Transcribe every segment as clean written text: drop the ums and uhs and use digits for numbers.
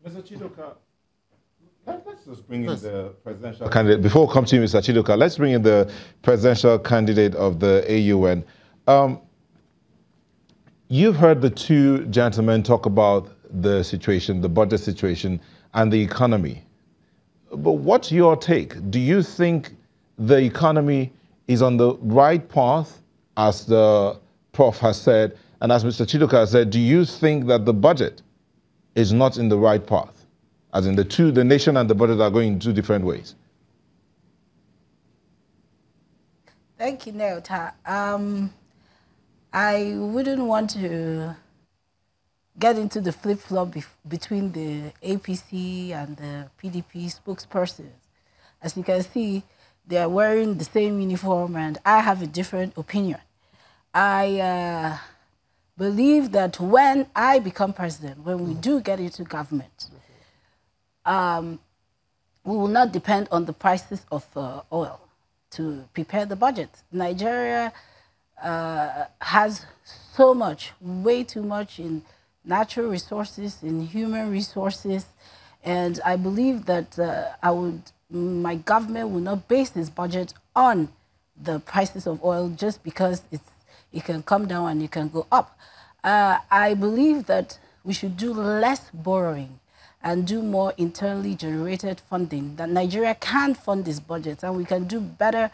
Mr. Chidoka, let's just bring in the presidential candidate. Before we come to you, Mr. Chidoka, let's bring in the presidential candidate of the AUN. You've heard the two gentlemen talk about the situation, the budget situation, and the economy. But what's your take? Do you think the economy is on the right path, as the Prof has said, and as Mr. Chidoka has said, do you think that the budget is not in the right path? As in the nation and the budget are going in two different ways. Thank you, Neota. I wouldn't want to get into the flip-flop between the APC and the PDP spokespersons. As you can see, they are wearing the same uniform, and I have a different opinion. I believe that when I become president, when we do get into government, we will not depend on the prices of oil to prepare the budget. Nigeria has so much, way too much in natural resources, in human resources, and I believe that my government will not base its budget on the prices of oil just because it can come down and it can go up. I believe that we should do less borrowing and do more internally generated funding, that Nigeria can fund this budget, and we can do better.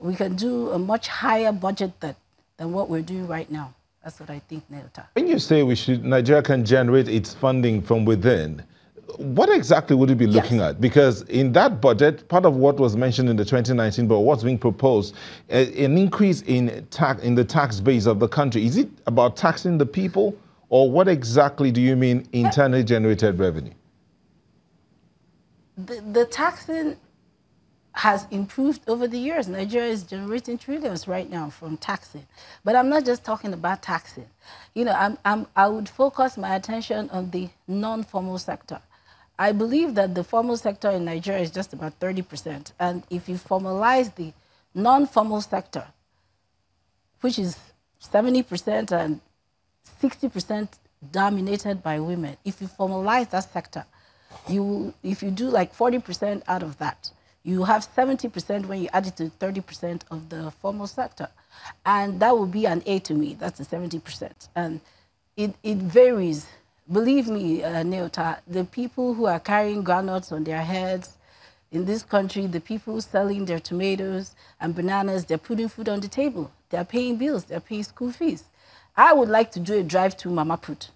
We can do a much higher budget than what we're doing right now. That's what I think, Neota. When you say Nigeria can generate its funding from within, what exactly would it be looking at? Because in that budget, part of what was mentioned in the 2019 budget, what's being proposed, an increase in the tax base of the country. Is it about taxing the people, or what exactly do you mean internally generated revenue? The taxing has improved over the years. Nigeria is generating trillions right now from taxing. But I'm not just talking about taxing. You know, I would focus my attention on the non-formal sector. I believe that the formal sector in Nigeria is just about 30%. And if you formalize the non-formal sector, which is 70% and 60% dominated by women, if you formalize that sector, if you do like 40% out of that, you have 70% when you add it to 30% of the formal sector. And that would be an A to me. That's the 70%. And it varies. Believe me, Neota, the people who are carrying groundnuts on their heads in this country, the people selling their tomatoes and bananas, they're putting food on the table. They're paying bills. They're paying school fees. I would like to do a drive to Mama Put.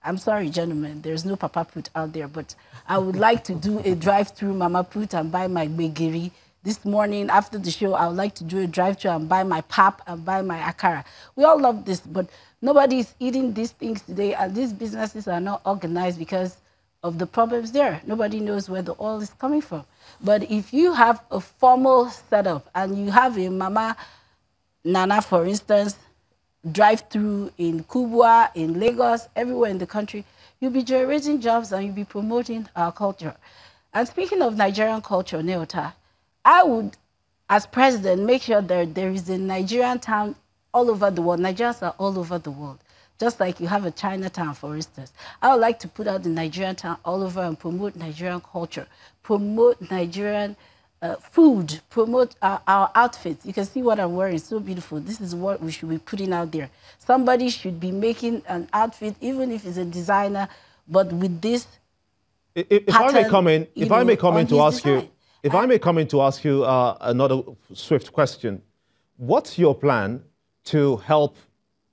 I'm sorry, gentlemen, there's no Papa Put out there, but I would like to do a drive-through Mama Put and buy my gbegiri. This morning, after the show, I would like to do a drive-through and buy my pap and buy my akara. We all love this, but nobody is eating these things today, and these businesses are not organized because of the problems there. Nobody knows where the oil is coming from. But if you have a formal setup and you have a Mama Nana, for instance, drive-through in Kubwa, in Lagos, everywhere in the country, you'll be generating jobs and you'll be promoting our culture. And speaking of Nigerian culture, Neota, I would, as president, make sure that there is a Nigerian town all over the world. Nigerians are all over the world. Just like you have a Chinatown, for instance. I would like to put out the Nigerian town all over and promote Nigerian culture, promote Nigerian food, promote our outfits. You can see what I'm wearing. It's so beautiful. This is what we should be putting out there. Somebody should be making an outfit, even if it's a designer, but with this If I may come in to ask you another swift question. What's your plan to help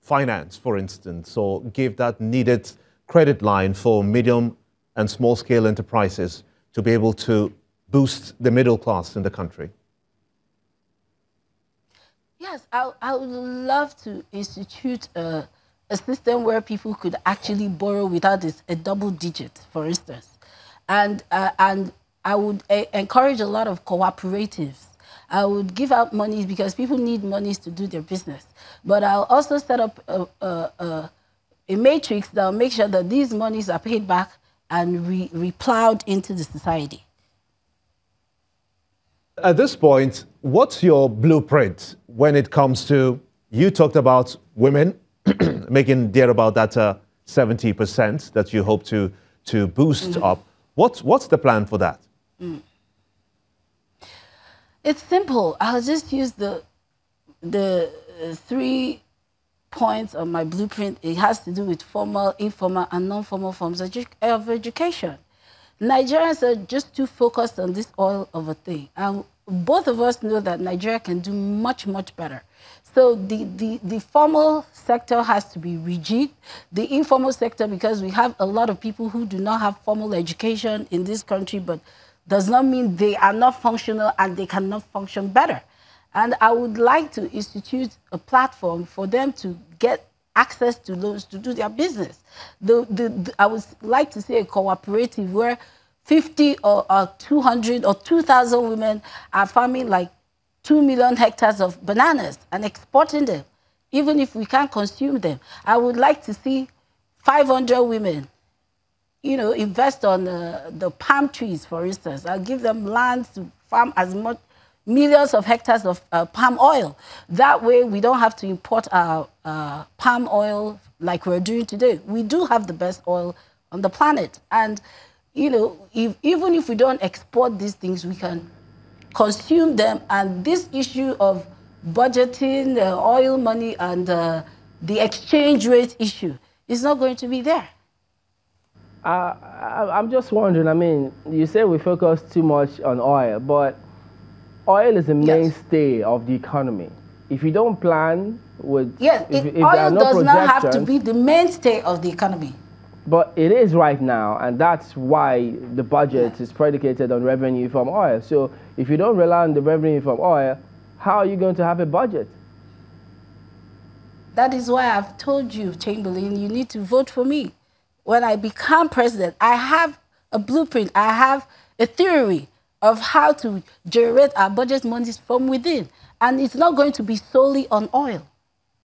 finance, for instance, or give that needed credit line for medium and small scale enterprises to be able to boost the middle class in the country? Yes, I would love to institute a system where people could actually borrow without a double digit, for instance. And I would encourage a lot of cooperatives. I would give out money because people need monies to do their business. But I'll also set up a matrix that will make sure that these monies are paid back and replowed into the society. At this point, what's your blueprint when it comes to, you talked about women making there about that 70% that you hope to to boost up. What's the plan for that? It's simple. I'll just use the 3 points of my blueprint. It has to do with formal, informal, and non-formal forms of education. Nigerians are just too focused on this oil of a thing. And both of us know that Nigeria can do much, much better. So the formal sector has to be rigid. The informal sector, because we have a lot of people who do not have formal education in this country, but does not mean they are not functional and they cannot function better. And I would like to institute a platform for them to get access to loans to do their business. I would like to see a cooperative where 50 or 200 or 2,000 women are farming like 2 million hectares of bananas and exporting them, even if we can't consume them. I would like to see 500 women, you know, invest on the palm trees, for instance. I'll give them lands to farm as much, millions of hectares of palm oil. That way, we don't have to import our palm oil like we're doing today. We do have the best oil on the planet. And, you know, even if we don't export these things, we can consume them. And this issue of budgeting, oil money, and the exchange rate issue is not going to be there. I'm just wondering, I mean, you say we focus too much on oil, but oil is a mainstay of the economy. If you don't plan with... Yes, oil does not have to be the mainstay of the economy. But it is right now, and that's why the budget is predicated on revenue from oil. So if you don't rely on the revenue from oil, how are you going to have a budget? That is why I've told you, Chamberlain, you need to vote for me. When I become president, I have a blueprint, I have a theory of how to generate our budget monies from within. And it's not going to be solely on oil.